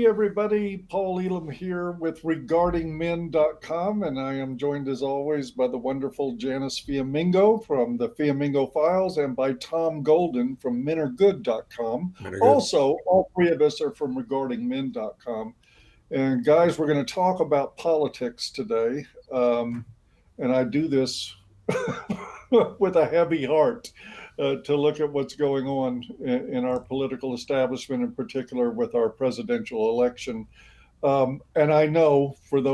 everybody. Paul Elam here with regardingmen.com, and I am joined as always by the wonderful Janice Fiamengo from the Fiamengo Files and by Tom Golden from MenAreGood.com. Men are good. Also, all three of us are from regardingmen.com. And guys, we're going to talk about politics today. And I do this with a heavy heart to look at what's going on in our political establishment, in particular with our presidential election. And I know for the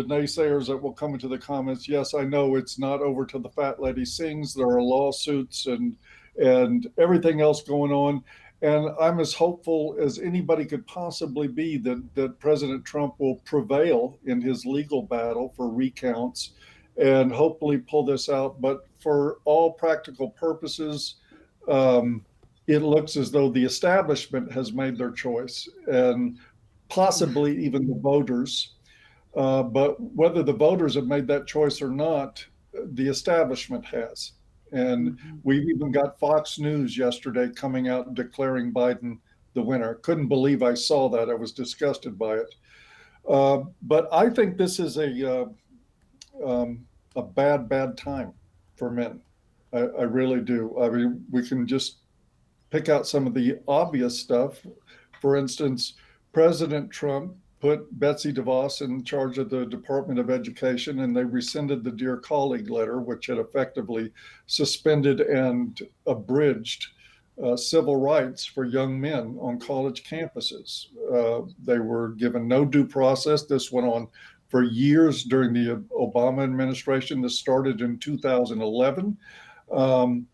naysayers that will come into the comments, yes, I know it's not over till the fat lady sings. There are lawsuits and everything else going on. And I'm as hopeful as anybody could possibly be that President Trump will prevail in his legal battle for recounts and hopefully pull this out. But for all practical purposes, um, it looks as though the establishment has made their choice and possibly even the voters. But whether the voters have made that choice or not, the establishment has. And Mhm. we've even got Fox News yesterday coming out and declaring Biden the winner. Couldn't believe I saw that. I was disgusted by it. But I think this is a bad time for men. I really do. I mean, we can just pick out some of the obvious stuff. For instance, President Trump put Betsy DeVos in charge of the Department of Education, and they rescinded the Dear Colleague letter, which had effectively suspended and abridged civil rights for young men on college campuses. They were given no due process. This went on for years during the Obama administration. This started in 2011. Um,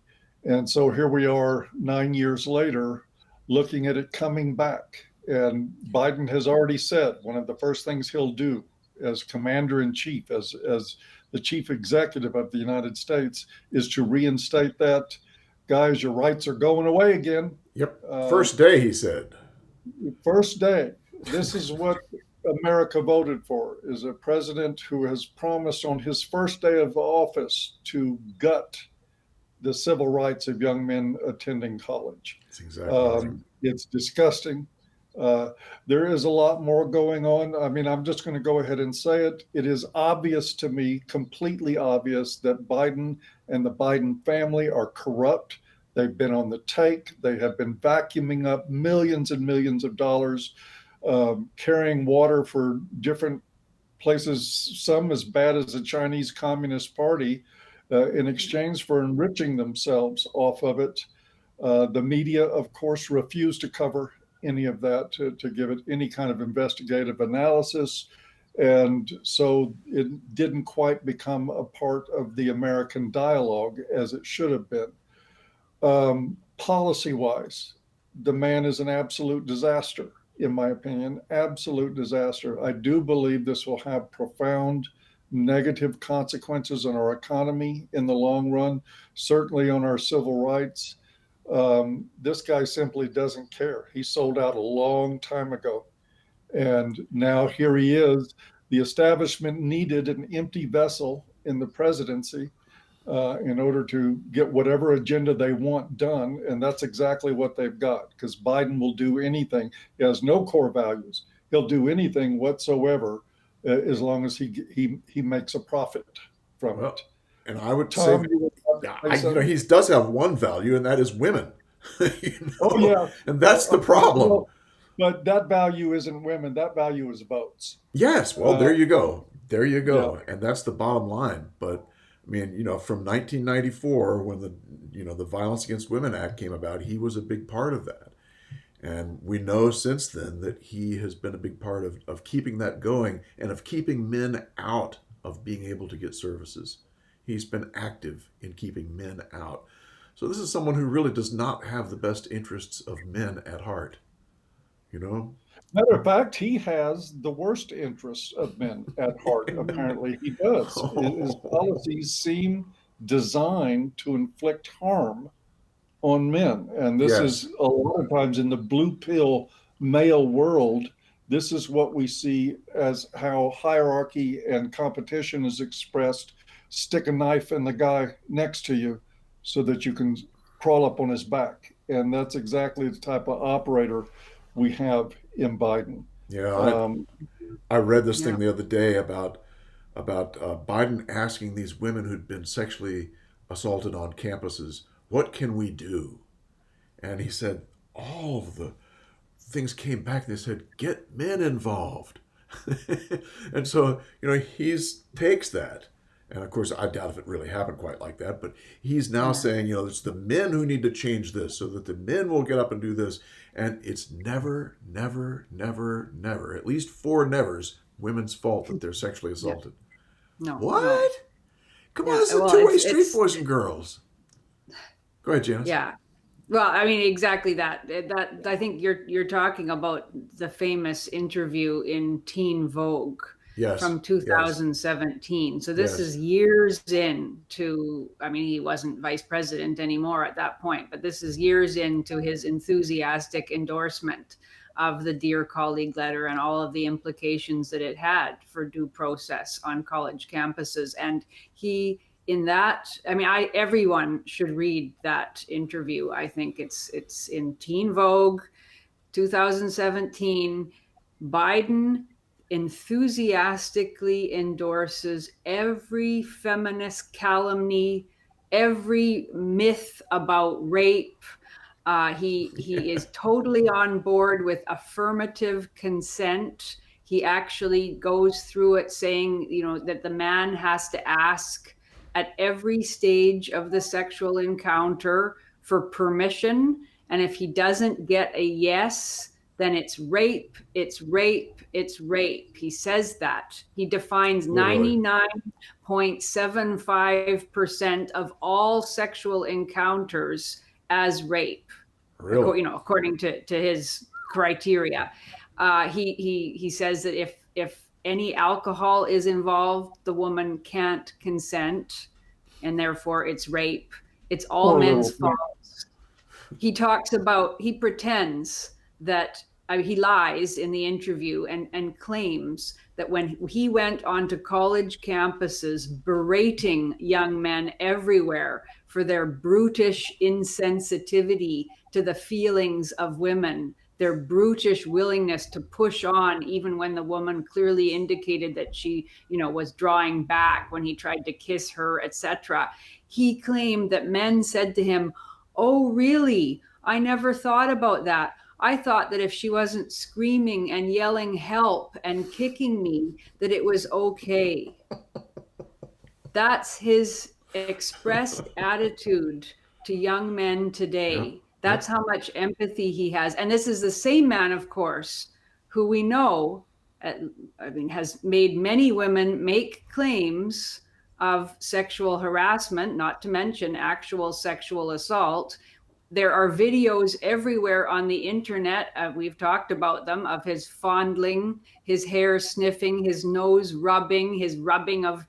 and so here we are 9 years later, looking at it coming back. And Biden has already said one of the first things he'll do as commander in chief, as the chief executive of the United States, is to reinstate that. Guys, your rights are going away again. Yep. Uh, First day, he said. First day. This is what America voted for, is a president who has promised on his first day of office to gut the civil rights of young men attending college. That's exactly right. It's disgusting. There is a lot more going on. I mean, I'm just going to go ahead and say it. It is obvious to me, completely obvious, that Biden and the Biden family are corrupt. They've been on the take. They have been vacuuming up millions and millions of dollars, carrying water for different places, some as bad as the Chinese Communist Party, in exchange for enriching themselves off of it. The media, of course, refused to cover any of that, to give it any kind of investigative analysis. And so it didn't quite become a part of the American dialogue as it should have been. Policy wise, the man is an absolute disaster, in my opinion, absolute disaster. I do believe this will have profound negative consequences on our economy in the long run, certainly on our civil rights. This guy simply doesn't care. He sold out a long time ago. And now here he is. The establishment needed an empty vessel in the presidency in order to get whatever agenda they want done. And that's exactly what they've got, because Biden will do anything. He has no core values. He'll do anything whatsoever as long as he makes a profit from Well, it. and I would say, Tom, you were about to say something? he does have one value, and that is women. Oh, yeah. And that's the problem. Well, but that value isn't women. That value is votes. Yes, well, Uh, there you go. There you yeah. go. And that's the bottom line. But I mean, from 1994, when the Violence Against Women Act came about, he was a big part of that. And we know since then that he has been a big part of keeping that going and of keeping men out of being able to get services. He's been active in keeping men out. So this is someone who really does not have the best interests of men at heart, you know? Matter of fact, he has the worst interests of men at heart. Apparently, he does. His policies seem designed to inflict harm on men. And this Yes. is a lot of times in the blue pill male world. This is what we see as how hierarchy and competition is expressed. Stick a knife in the guy next to you so that you can crawl up on his back. And that's exactly the type of operator we have in Biden. Yeah, Um, I read this Yeah. thing the other day about Biden asking these women who'd been sexually assaulted on campuses, "What can we do?" And he said all of the things came back. They said, "Get men involved." And so, he's takes that. And of course, I doubt if it really happened quite like that, but he's now Yeah. saying, it's the men who need to change this so that the men will get up and do this. And it's never, never, never, never, at least four nevers, women's fault that they're sexually Yeah. assaulted. No. No. What? Come on, Yeah. this is a Well, two-way it's street, boys and girls. Go ahead, Janice. yeah. Well, I mean, exactly that. That I think you're talking about the famous interview in Teen Vogue Yes, from yes, 2017. So this yes. is years into, I mean, he wasn't vice president anymore at that point, but this is years into his enthusiastic endorsement of the Dear Colleague letter and all of the implications that it had for due process on college campuses. And he in that, I mean, everyone should read that interview. I think it's in Teen Vogue 2017. Biden enthusiastically endorses every feminist calumny, every myth about rape. He is totally on board with affirmative consent. He actually goes through it saying, that the man has to ask at every stage of the sexual encounter for permission. And if he doesn't get a yes, then it's rape, it's rape, it's rape. He says that. He defines Oh, really? 99.75% of all sexual encounters as rape, Really? according to his criteria. He says that if any alcohol is involved, the woman can't consent, and therefore it's rape. It's all poor men's little fault. thing. He pretends that he lies in the interview and claims that when he went onto college campuses berating young men everywhere for their brutish insensitivity to the feelings of women, their brutish willingness to push on even when the woman clearly indicated that she, was drawing back when he tried to kiss her, etc. He claimed that men said to him, "Oh, really? I never thought about that. I thought that if she wasn't screaming and yelling help and kicking me, that it was okay." That's his expressed attitude to young men Yeah, today. yeah. That's how much empathy he has. And this is the same man, of course, who we know, has made many women make claims of sexual harassment, not to mention actual sexual assault. There are videos everywhere on the internet. We've talked about them, of his fondling, his hair sniffing, his nose rubbing, his rubbing of,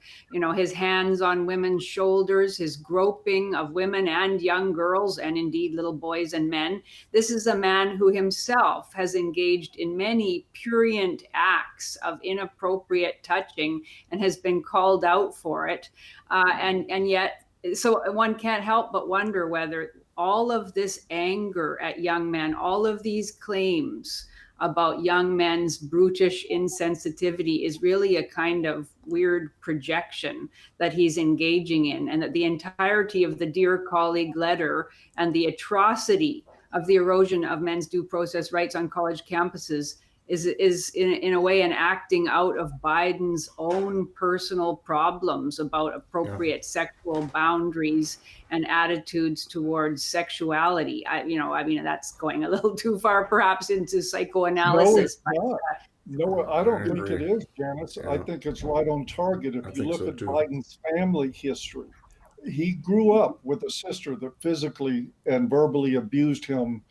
his hands on women's shoulders, his groping of women and young girls, and indeed little boys and men. This is a man who himself has engaged in many prurient acts of inappropriate touching and has been called out for it. And yet, so one can't help but wonder whether all of this anger at young men, all of these claims about young men's brutish insensitivity is really a kind of weird projection that he's engaging in, and that the entirety of the Dear Colleague letter and the atrocity of the erosion of men's due process rights on college campuses is in a way an acting out of Biden's own personal problems about Yeah. appropriate sexual boundaries and attitudes towards sexuality. I mean, that's going a little too far, perhaps, into No, psychoanalysis. it's not. No, I I don't think it agree. is, Janice. I Yeah, think it's right on target. I If you think look so at too. Biden's family history, he grew up with a sister that physically and verbally abused him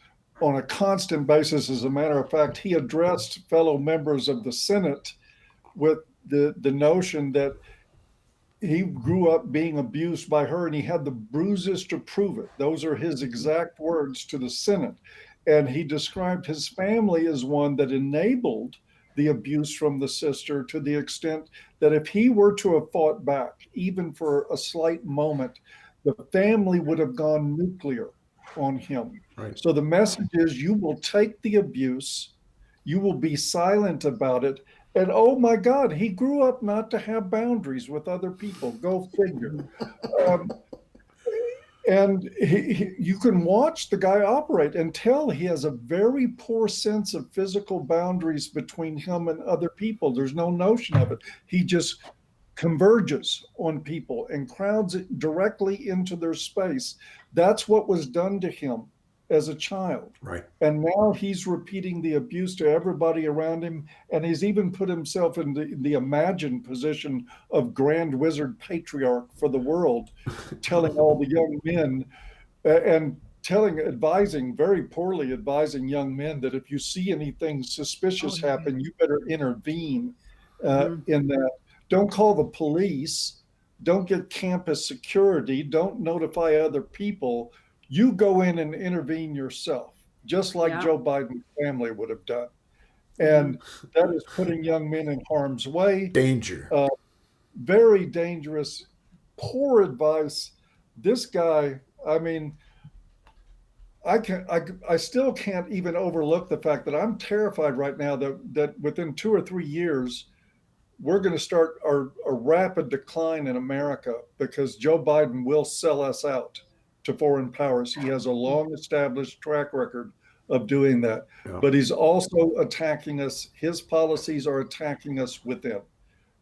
on a constant basis. As a matter of fact, he addressed fellow members of the Senate with the notion that he grew up being abused by her and he had the bruises to prove it. Those are his exact words to the Senate. And he described his family as one that enabled the abuse from the sister, to the extent that if he were to have fought back, even for a slight moment, the family would have gone nuclear on him. Right. So the message is, you will take the abuse, You will be silent about it. And oh my God, he grew up not to have boundaries with other people. Go figure. Um, and you can watch the guy operate and tell he has a very poor sense of physical boundaries between him and other people. There's no notion of it. He just converges on people and crowds it directly into their space. That's what was done to him as a child. Right. And now he's repeating the abuse to everybody around him. And he's even put himself in the imagined position of grand wizard patriarch for the world, telling all the young men and advising, very poorly advising young men that if you see anything suspicious happen, you better intervene in that. Don't call the police. Don't get campus security. Don't notify other people. You go in and intervene yourself, just like Joe Biden's family would have done. And that is putting young men in harm's way. Danger. Very dangerous, poor advice. This guy, I mean, I still can't even overlook the fact that I'm terrified right now that within 2 or 3 years, we're going to start a rapid decline in America because Joe Biden will sell us out to foreign powers. He has a long established track record of doing that, but he's also attacking us. His policies are attacking us within,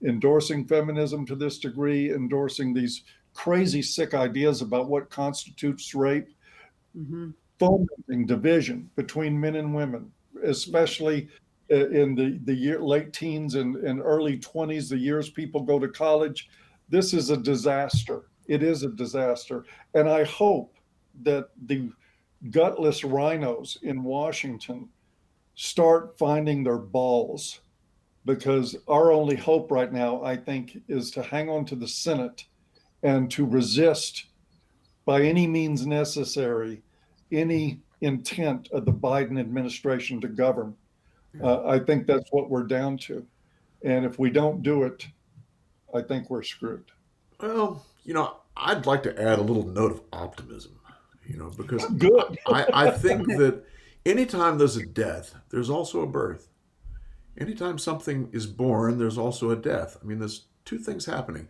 endorsing feminism to this degree, endorsing these crazy, sick ideas about what constitutes rape, fomenting division between men and women, especially in the late teens and early 20s, the years people go to college. This is a disaster. It is a disaster. And I hope that the gutless rhinos in Washington start finding their balls, because our only hope right now, I think, is to hang on to the Senate and to resist by any means necessary any intent of the Biden administration to govern. I think that's what we're down to. And if we don't do it, I think we're screwed. Well, I'd like to add a little note of optimism, because Good. I think that anytime there's a death, there's also a birth. Anytime something is born, there's also a death. I mean, there's two things happening.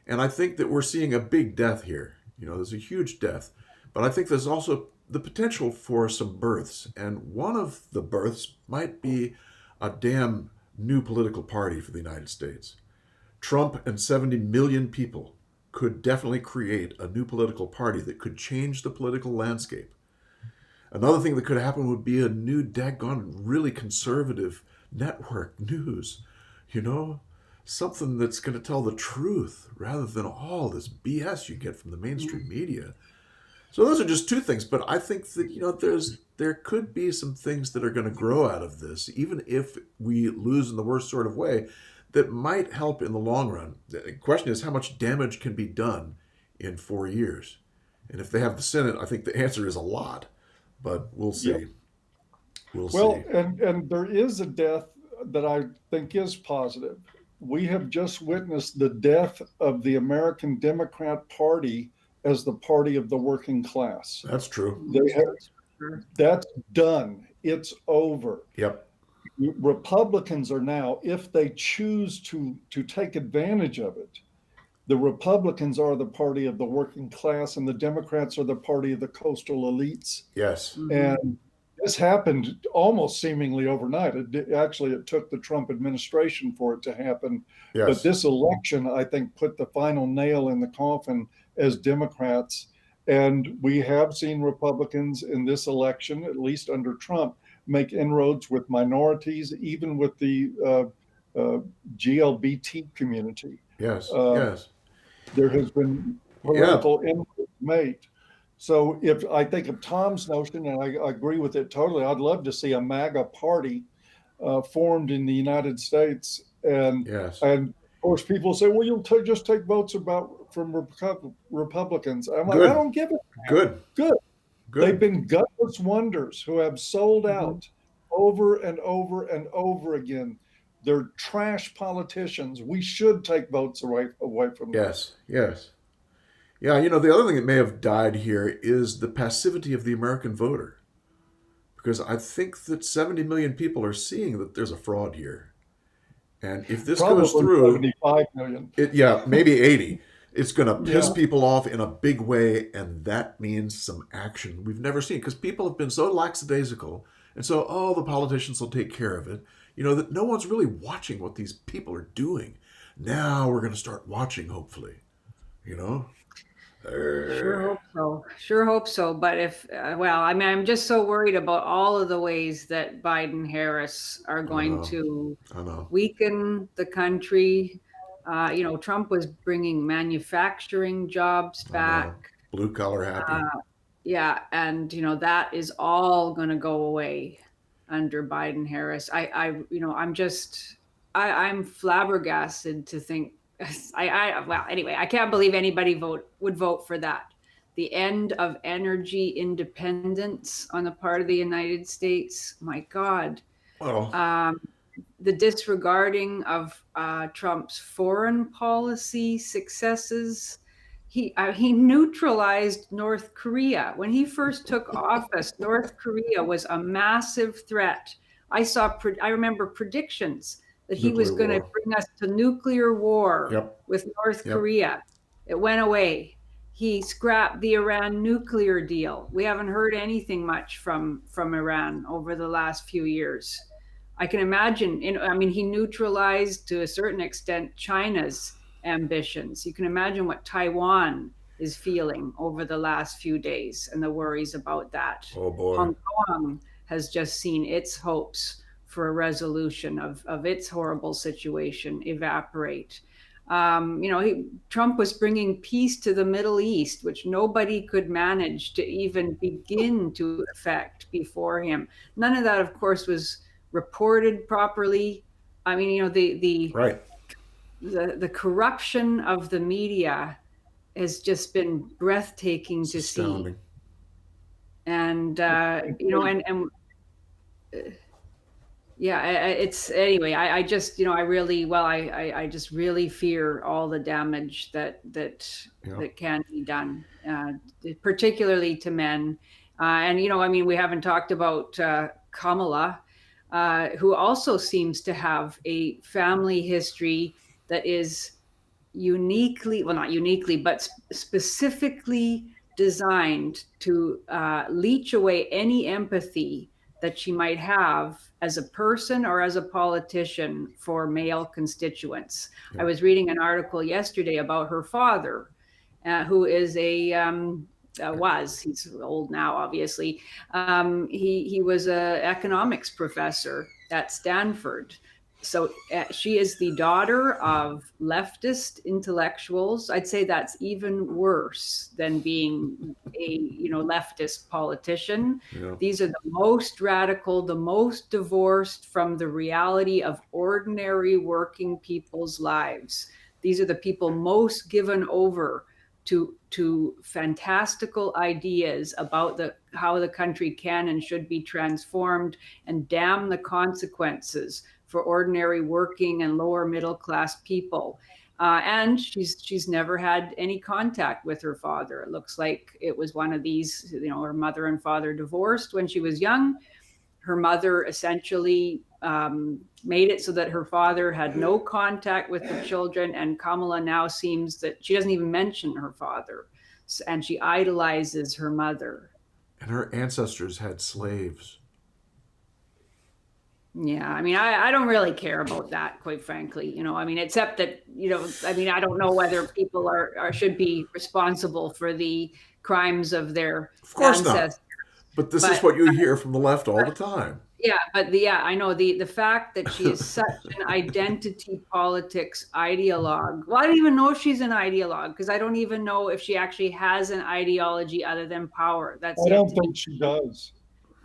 And I think that we're seeing a big death here. There's a huge death. But I think there's also the potential for some births. And one of the births might be a damn new political party for the United States. Trump and 70 million people could definitely create a new political party that could change the political landscape. Another thing that could happen would be a new daggone really conservative network news, something that's going to tell the truth rather than all this BS you get from the mainstream media. So those are just two things, but I think that there could be some things that are going to grow out of this, even if we lose in the worst sort of way, that might help in the long run. The question is how much damage can be done in 4 years. And if they have the Senate, I think the answer is a lot, but we'll see. Yep. We'll see. And there is a death that I think is positive. We have just witnessed the death of the American Democrat Party as the party of the working class. That's true. That's done. It's over. Yep. Republicans are now, if they choose to take advantage of it, the Republicans are the party of the working class and the Democrats are the party of the coastal elites. Yes. And this happened almost seemingly overnight. It took the Trump administration for it to happen. Yes. But this election, I think, put the final nail in the coffin as Democrats. And we have seen Republicans in this election, at least under Trump, make inroads with minorities, even with the GLBT community. Yes, yes. There has been political inroads made. So if I think of Tom's notion, and I agree with it totally, I'd love to see a MAGA party formed in the United States. And of course, people say, well, you'll just take votes from Republicans. I'm like, I don't give it. Good. They've been gutless wonders who have sold out over and over and over again. They're trash politicians. We should take votes away from them. Yes. Yeah, the other thing that may have died here is the passivity of the American voter. because I think that 70 million people are seeing that there's a fraud here. And if this goes Probably through, 75 million. yeah, maybe 80. It's going to piss Yeah. people off in a big way, and that means some action we've never seen because people have been so lackadaisical. And so, oh, the politicians will take care of it. That no one's really watching what these people are doing. Now we're going to start watching, hopefully. Sure hope so. Sure hope so. But I'm just so worried about all of the ways that Biden Harris are going to I know. weaken the country. Trump was bringing manufacturing jobs back. Blue collar happy. Yeah, and that is all going to go away under Biden Harris. I'm flabbergasted to think. Anyway, I can't believe anybody would vote for that. The end of energy independence on the part of the United States. My God. Well, The disregarding of Trump's foreign policy successes. He neutralized North Korea. When he first took office, North Korea was a massive threat. I remember predictions that he was going to bring us to nuclear war with North Korea. It went away. He scrapped the Iran nuclear deal. We haven't heard anything much from Iran over the last few years. I can imagine, he neutralized to a certain extent China's ambitions. You can imagine what Taiwan is feeling over the last few days and the worries about that. Oh boy. Hong Kong has just seen its hopes for a resolution of its horrible situation evaporate. Trump was bringing peace to the Middle East, which nobody could manage to even begin to affect before him. None of that, of course, was reported properly. The corruption of the media has just been breathtaking to see. And it's anyway. I just really fear all the damage that can be done, particularly to men. We haven't talked about Kamala, who also seems to have a family history that is not uniquely, but specifically designed to leach away any empathy that she might have as a person or as a politician for male constituents. I was reading an article yesterday about her father, who is he's old now, obviously. He was an economics professor at Stanford. So she is the daughter of leftist intellectuals. I'd say that's even worse than being a leftist politician. Yeah. These are the most radical, the most divorced from the reality of ordinary working people's lives. These are the people most given over to fantastical ideas about how the country can and should be transformed, and damn the consequences for ordinary working and lower middle class people. And she's never had any contact with her father. It looks like it was one of these, her mother and father divorced when she was young. Her mother essentially made it so that her father had no contact with the children. And Kamala now seems that she doesn't even mention her father, and she idolizes her mother. And her ancestors had slaves. Yeah, I don't really care about that, quite frankly. Except that, I don't know whether people should be responsible for the crimes of their ancestors. Not. But this is what you hear from the left all the time. Yeah, I know the fact that she is such an identity politics ideologue. Well, I don't even know if she's an ideologue, because I don't even know if she actually has an ideology other than power. I don't think she does.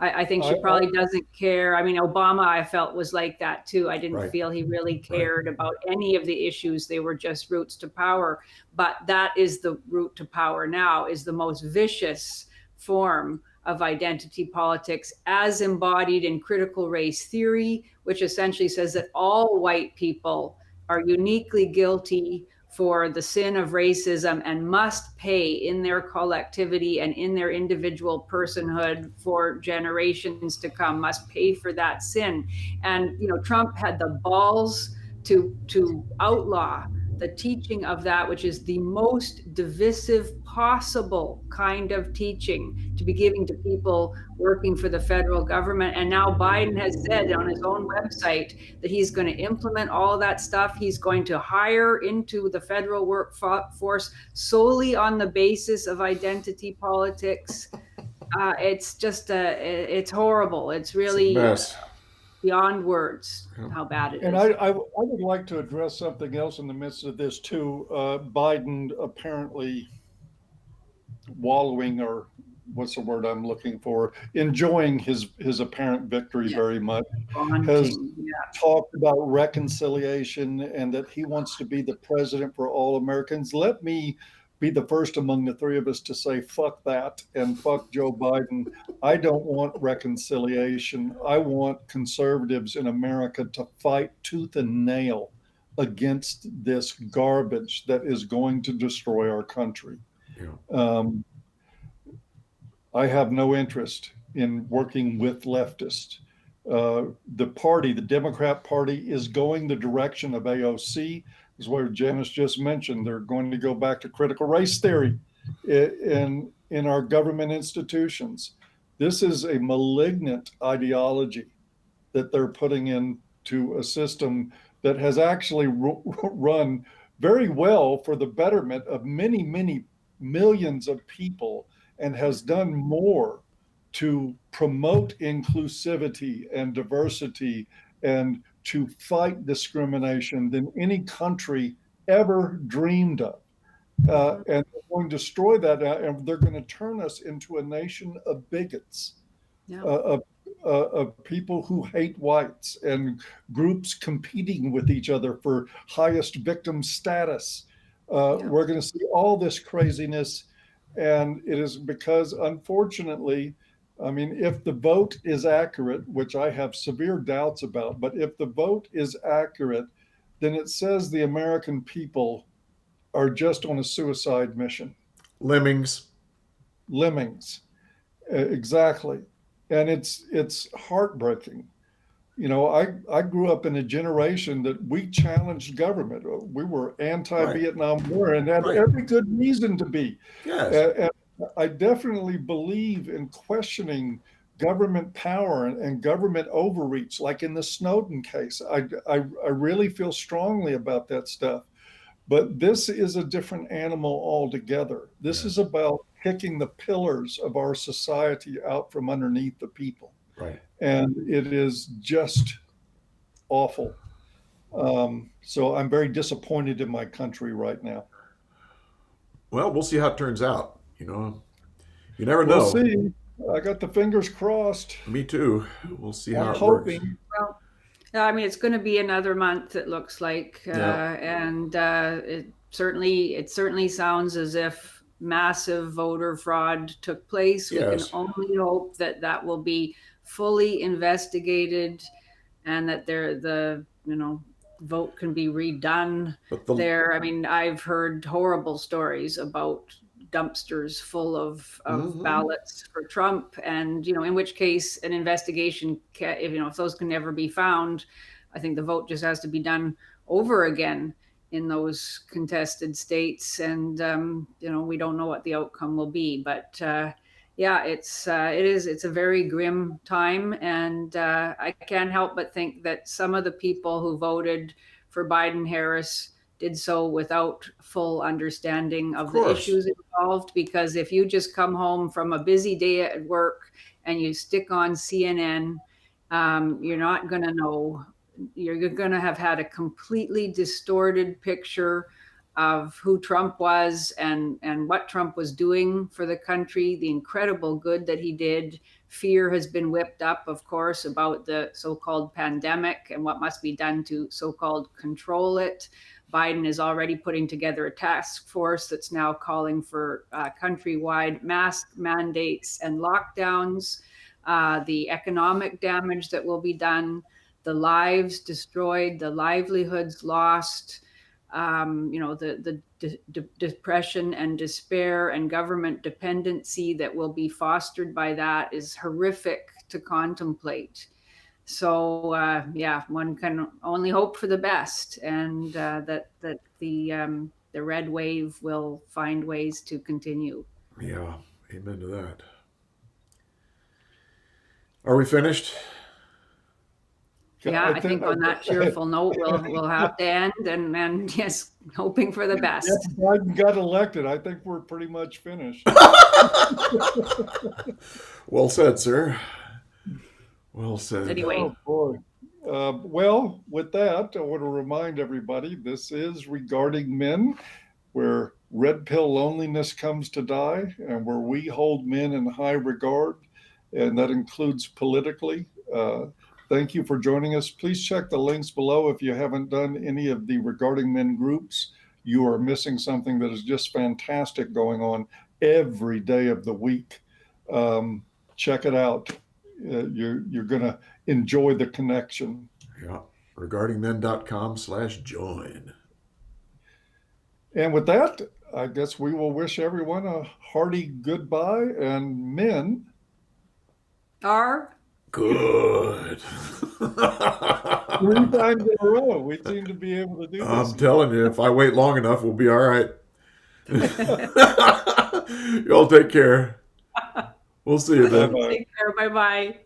I think she probably doesn't care. Obama, I felt, was like that too. I didn't feel he really cared about any of the issues. They were just routes to power. But that is the route to power now, is the most vicious form of identity politics, as embodied in critical race theory, which essentially says that all white people are uniquely guilty for the sin of racism and must pay in their collectivity and in their individual personhood for generations to come, must pay for that sin. And, Trump had the balls to outlaw the teaching of that, which is the most divisive possible kind of teaching to be giving to people working for the federal government. And now Biden has said on his own website that he's going to implement all of that stuff. He's going to hire into the federal workforce solely on the basis of identity politics. It's just it's horrible. It's really beyond words how bad it is. And I would like to address something else in the midst of this too. Biden apparently wallowing, or what's the word I'm looking for, enjoying his apparent victory very much, has talked about reconciliation and that he wants to be the president for all Americans. Let me be the first among the three of us to say, fuck that and fuck Joe Biden. I don't want reconciliation. I want conservatives in America to fight tooth and nail against this garbage that is going to destroy our country. Yeah. I have no interest in working with leftists. The party, the Democrat Party, is going the direction of AOC. This is where Janice just mentioned. They're going to go back to critical race theory in our government institutions. This is a malignant ideology that they're putting into a system that has actually run very well for the betterment of many, many millions of people, and has done more to promote inclusivity and diversity and to fight discrimination than any country ever dreamed of. And they're going to destroy that, and they're going to turn us into a nation of bigots, of people who hate whites, and groups competing with each other for highest victim status. We're going to see all this craziness, and it is because, unfortunately, I mean, if the vote is accurate, which I have severe doubts about, but if the vote is accurate, then it says the American people are just on a suicide mission. Lemmings. Exactly. And it's heartbreaking. I grew up in a generation that we challenged government. We were anti-Vietnam War, and had every good reason to be. Yes. And I definitely believe in questioning government power and government overreach, like in the Snowden case. I really feel strongly about that stuff. But this is a different animal altogether. This is about kicking the pillars of our society out from underneath the people. Right. And it is just awful. So I'm very disappointed in my country right now. Well, we'll see how it turns out. You never know. We'll see. I got the fingers crossed. Me too. We'll see how it works. Well, I mean, it's going to be another month, it looks like, and it certainly sounds as if massive voter fraud took place. We can only hope that will be fully investigated, and that the vote can be redone there. I mean, I've heard horrible stories about dumpsters full of ballots for Trump, and in which case an investigation, if those can never be found, I think the vote just has to be done over again in those contested states, and we don't know what the outcome will be, but it's a very grim time, and I can't help but think that some of the people who voted for Biden-Harris did so without full understanding of the issues involved, because if you just come home from a busy day at work and you stick on CNN, you're not going to know. You're going to have had a completely distorted picture of who Trump was and what Trump was doing for the country, the incredible good that he did. Fear has been whipped up, of course, about the so-called pandemic and what must be done to so-called control it. Biden is already putting together a task force that's now calling for countrywide mask mandates and lockdowns, the economic damage that will be done, the lives destroyed, the livelihoods lost, the depression and despair and government dependency that will be fostered by that is horrific to contemplate. So one can only hope for the best, and that the red wave will find ways to continue. Yeah, amen to that. Are we finished? Yeah, I think on that cheerful note, we'll have to end, and yes, hoping for the best. If Biden got elected, I think we're pretty much finished. Well said, sir. Well said. Anyway. Oh, boy. Well, with that, I want to remind everybody this is Regarding Men, where red pill loneliness comes to die, and where we hold men in high regard, and that includes politically. Thank you for joining us. Please check the links below if you haven't done any of the Regarding Men groups. You are missing something that is just fantastic going on every day of the week. Check it out. You're going to enjoy the connection. Yeah. regardingmen.com/join. And with that, I guess we will wish everyone a hearty goodbye, and men are good. 3 times in a row. We seem to be able to do this. I'm telling you, if I wait long enough, we'll be all right. Y'all take care. We'll see you then. Take care. Bye-bye.